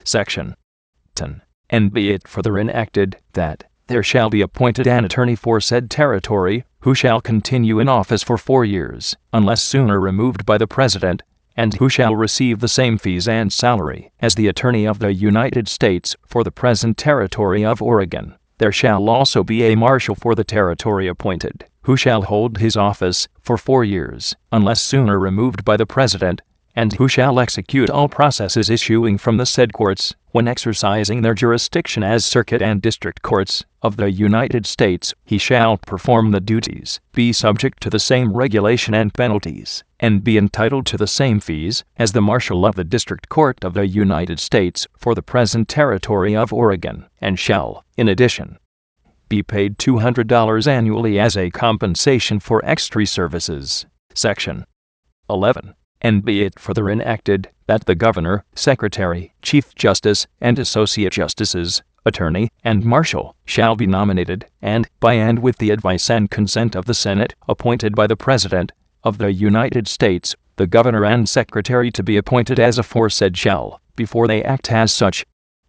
Section 10. And be it further enacted, that there shall be appointed an attorney for said territory, who shall continue in office for 4 years, unless sooner removed by the President, and who shall receive the same fees and salary as the attorney of the United States for the present territory of Oregon. There shall also be a marshal for the territory appointed, who shall hold his office for 4 years, unless sooner removed by the President, and who shall execute all processes issuing from the said courts, when exercising their jurisdiction as circuit and district courts of the United States. He shall perform the duties, be subject to the same regulation and penalties, and be entitled to the same fees as the marshal of the district court of the United States for the present territory of Oregon, and shall, in addition, be paid $200 annually as a compensation for extra services. Section 11. And be it further enacted, that the Governor, Secretary, Chief Justice, and Associate Justices, Attorney, and Marshal shall be nominated, and, by and with the advice and consent of the Senate, appointed by the President of the United States. The Governor and Secretary to be appointed as aforesaid shall, before they act as such,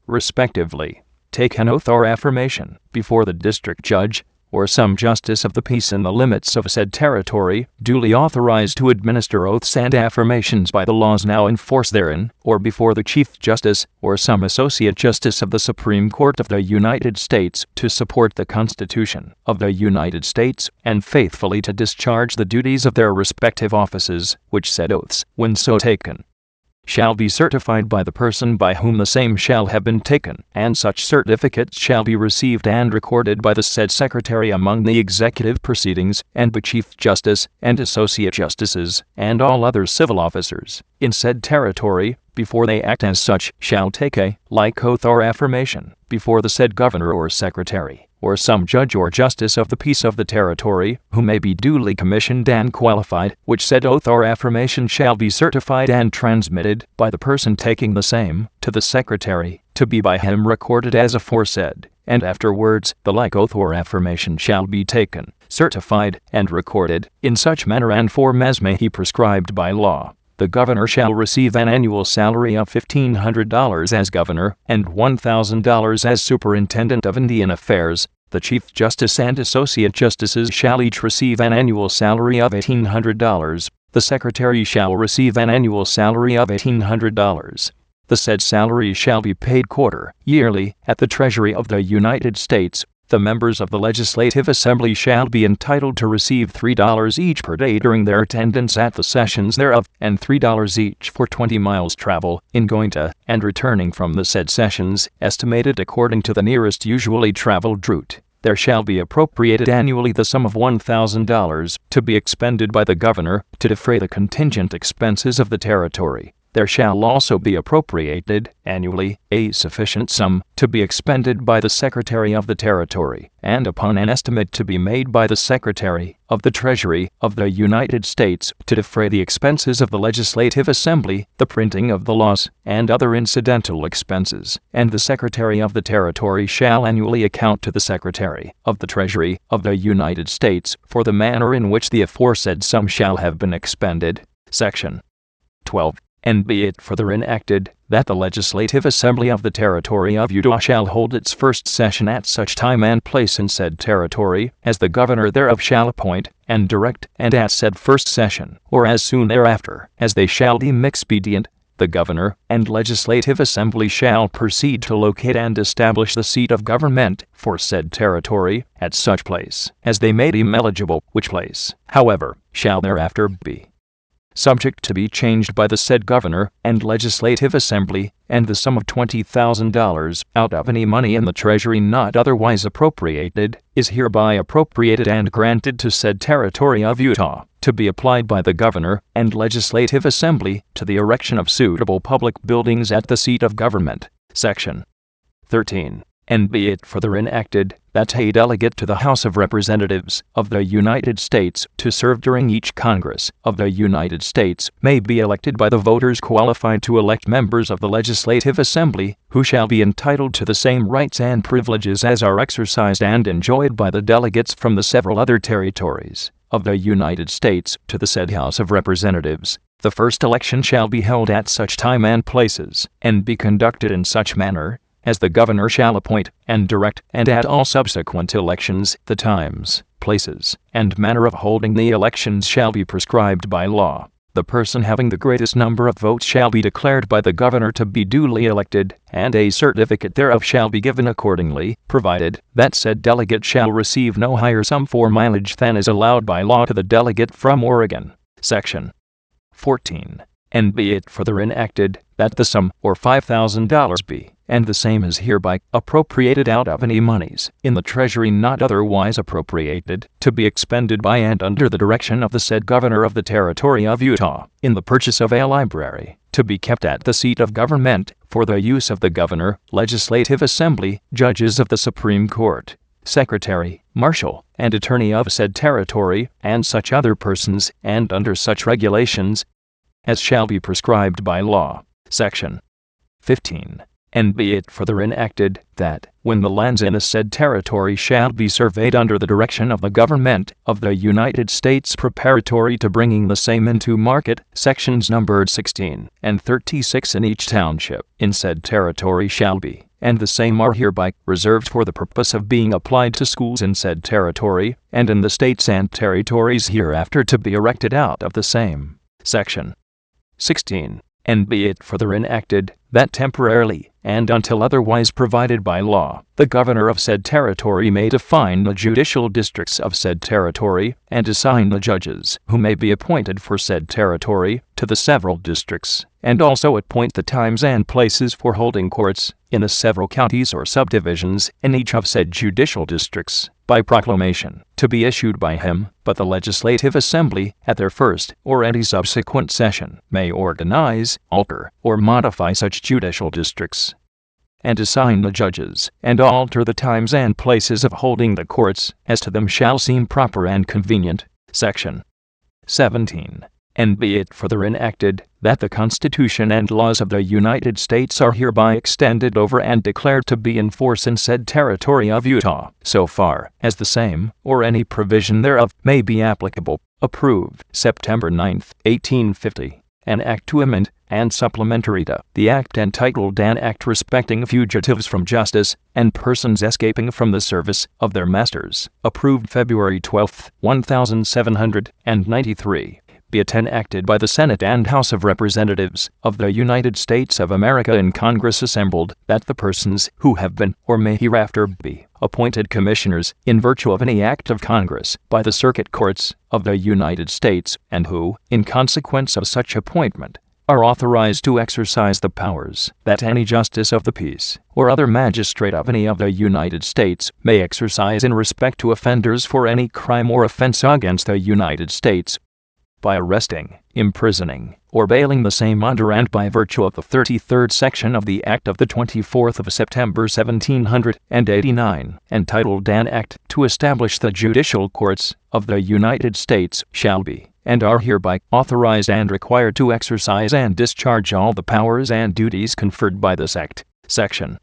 respectively, take an oath or affirmation before the district judge, or some justice of the peace in the limits of said territory, duly authorized to administer oaths and affirmations by the laws now in force therein, or before the Chief Justice, or some associate justice of the Supreme Court of the United States, to support the Constitution of the United States, and faithfully to discharge the duties of their respective offices, which said oaths, when so taken, shall be certified by the person by whom the same shall have been taken, and such certificates shall be received and recorded by the said Secretary among the executive proceedings, and the Chief Justice, and Associate Justices, and all other civil officers, in said territory, before they act as such, shall take a like oath or affirmation before the said Governor or Secretary, or some judge or justice of the peace of the territory, who may be duly commissioned and qualified, which said oath or affirmation shall be certified and transmitted, by the person taking the same, to the Secretary, to be by him recorded as aforesaid, and afterwards the like oath or affirmation shall be taken, certified, and recorded, in such manner and form as may be prescribed by law. The Governor shall receive an annual salary of $1,500 as Governor, and $1,000 as Superintendent of Indian Affairs. The Chief Justice and Associate Justices shall each receive an annual salary of $1,800. The Secretary shall receive an annual salary of $1,800. The said salary shall be paid yearly, at the Treasury of the United States. The members of the Legislative Assembly shall be entitled to receive $3 each per day during their attendance at the sessions thereof, and $3 each for 20 miles travel, in going to and returning from the said sessions, estimated according to the nearest usually traveled route. There shall be appropriated annually the sum of $1,000, to be expended by the Governor, to defray the contingent expenses of the territory. There shall also be appropriated, annually, a sufficient sum, to be expended by the Secretary of the Territory, and upon an estimate to be made by the Secretary of the Treasury of the United States, to defray the expenses of the Legislative Assembly, the printing of the laws, and other incidental expenses, and the Secretary of the Territory shall annually account to the Secretary of the Treasury of the United States for the manner in which the aforesaid sum shall have been expended. Section 12. And be it further enacted, that the Legislative Assembly of the Territory of Utah shall hold its first session at such time and place in said territory, as the Governor thereof shall appoint, and direct, and at said first session, or as soon thereafter, as they shall deem expedient. The Governor and Legislative Assembly shall proceed to locate and establish the seat of government for said territory, at such place as they may deem eligible, which place, however, shall thereafter be subject to be changed by the said Governor and Legislative Assembly, and the sum of $20,000 out of any money in the Treasury not otherwise appropriated is hereby appropriated and granted to said territory of Utah, to be applied by the Governor and Legislative Assembly to the erection of suitable public buildings at the seat of government. Section 13. And be it further enacted, that a delegate to the House of Representatives of the United States to serve during each Congress of the United States may be elected by the voters qualified to elect members of the Legislative Assembly, who shall be entitled to the same rights and privileges as are exercised and enjoyed by the delegates from the several other territories of the United States to the said House of Representatives. The first election shall be held at such time and places, and be conducted in such manner, as the governor shall appoint and direct, and at all subsequent elections, the times, places, and manner of holding the elections shall be prescribed by law. The person having the greatest number of votes shall be declared by the governor to be duly elected, and a certificate thereof shall be given accordingly, provided that said delegate shall receive no higher sum for mileage than is allowed by law to the delegate from Oregon. Section 14. And be it further enacted, that the sum, or $5,000 be, and the same is hereby, appropriated out of any moneys, in the Treasury not otherwise appropriated, to be expended by and under the direction of the said Governor of the Territory of Utah, in the purchase of a library, to be kept at the seat of government, for the use of the Governor, Legislative Assembly, Judges of the Supreme Court, Secretary, Marshal, and Attorney of said Territory, and such other persons, and under such regulations as shall be prescribed by law. Section 15. And be it further enacted, that, when the lands in the said territory shall be surveyed under the direction of the government of the United States preparatory to bringing the same into market, sections numbered 16 and 36 in each township in said territory shall be, and the same are hereby, reserved for the purpose of being applied to schools in said territory, and in the states and territories hereafter to be erected out of the same. Section 16. And be it further enacted, that temporarily, and until otherwise provided by law, the governor of said territory may define the judicial districts of said territory, and assign the judges who may be appointed for said territory to the several districts, and also appoint the times and places for holding courts in the several counties or subdivisions in each of said judicial districts, by proclamation, to be issued by him, but the Legislative Assembly, at their first or any subsequent session, may organize, alter, or modify such judicial districts, and assign the judges, and alter the times and places of holding the courts, as to them shall seem proper and convenient. Section 17. And be it further enacted, that the Constitution and laws of the United States are hereby extended over and declared to be in force in said territory of Utah, so far as the same, or any provision thereof, may be applicable. Approved, September 9, 1850. An act to amend and supplementary to the act entitled An Act Respecting Fugitives from Justice and Persons Escaping from the Service of Their Masters, approved February 12, 1793. Be it enacted by the Senate and House of Representatives of the United States of America in Congress assembled, that the persons who have been, or may hereafter be, appointed commissioners, in virtue of any act of Congress, by the circuit courts of the United States, and who, in consequence of such appointment, are authorized to exercise the powers that any justice of the peace, or other magistrate of any of the United States, may exercise in respect to offenders for any crime or offense against the United States, by arresting, imprisoning, or bailing the same under and by virtue of the 33rd section of the Act of the 24th of September 1789, entitled An Act to Establish the Judicial Courts of the United States, shall be, and are hereby, authorized and required to exercise and discharge all the powers and duties conferred by this Act. Section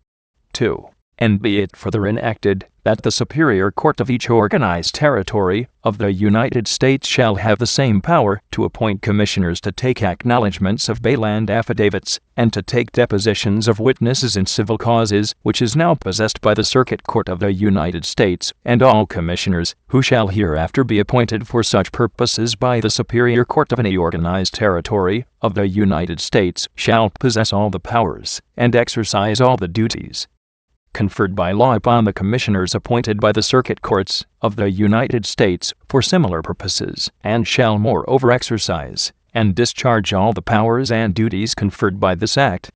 2. And be it further enacted, that the Superior Court of each organized territory of the United States shall have the same power to appoint commissioners to take acknowledgments of bail and affidavits, and to take depositions of witnesses in civil causes, which is now possessed by the Circuit Court of the United States, and all commissioners, who shall hereafter be appointed for such purposes by the Superior Court of any organized territory of the United States, shall possess all the powers, and exercise all the duties conferred by law upon the commissioners appointed by the circuit courts of the United States for similar purposes, and shall moreover exercise and discharge all the powers and duties conferred by this act